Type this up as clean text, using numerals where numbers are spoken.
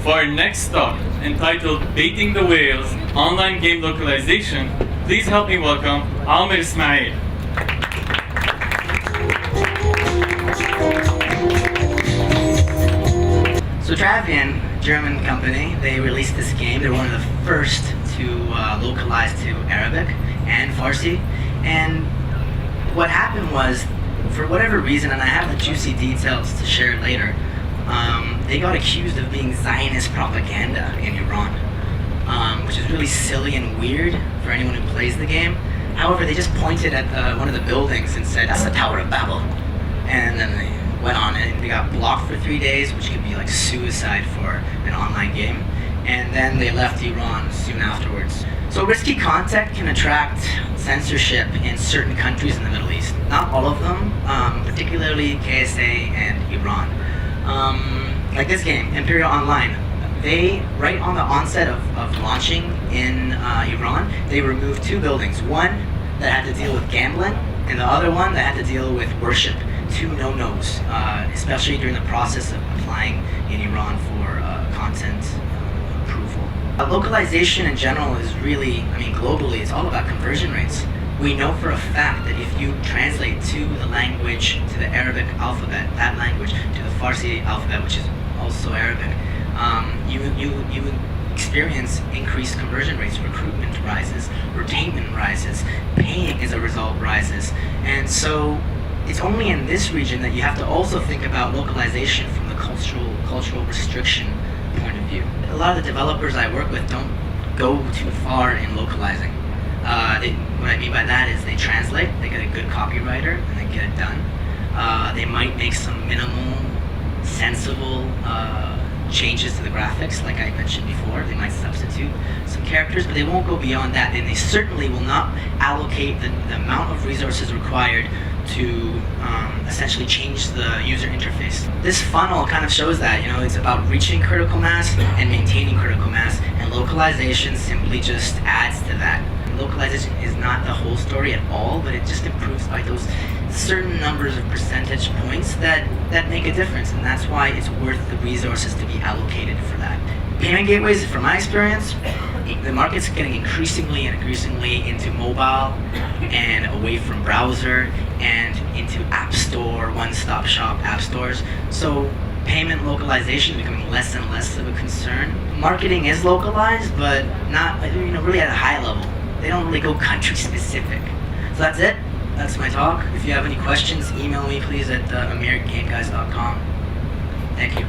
For our next talk, entitled Baiting the Whales, Online Game Localization, please help me welcome Amir Ismail. So Travian, German company, they released this game. They're one of the first to localize to Arabic and Farsi. And what happened was, for whatever reason, and I have the juicy details to share later, they got accused of being Zionist propaganda in Iran, which is really silly and weird for anyone who plays the game. However, they just pointed at one of the buildings and said, "That's the Tower of Babel." And then they went on and they got blocked for 3 days, which could be like suicide for an online game. And then they left Iran soon afterwards. So risky content can attract censorship in certain countries in the Middle East. Not all of them, particularly KSA and Iran. Like this game, Imperial Online. They, right on the onset of launching in Iran, they removed 2 buildings. One that had to deal with gambling, and the other one that had to deal with worship. 2 no-nos, especially during the process of applying in Iran for content approval. Localization in general is really, globally, it's all about conversion rates. We know for a fact that if you translate to the language, to the Arabic alphabet, that language, to the Farsi alphabet, which is also Arabic, you experience increased conversion rates, recruitment rises, retainment rises, paying as a result rises. And so it's only in this region that you have to also think about localization from the cultural restriction point of view. A lot of the developers I work with don't go too far in localizing. What I mean by that is they translate, they get a good copywriter, and they get it done. They might make some minimal, sensible changes to the graphics, like I mentioned before. They might substitute some characters, but they won't go beyond that, and they certainly will not allocate the amount of resources required to essentially change the user interface. This funnel kind of shows that, it's about reaching critical mass and maintaining critical mass, and localization simply just adds to that. Localization is not the whole story at all, but it just improves by those certain numbers of percentage points that make a difference, and that's why it's worth the resources to be allocated for that. Payment gateways, from my experience, the market's getting increasingly into mobile and away from browser and into app store, one-stop shop app stores. So payment localization is becoming less and less of a concern. Marketing is localized, but not really at a high level. They don't really go country specific. So that's it. That's my talk. If you have any questions, email me please at amirgameguys.com. Thank you.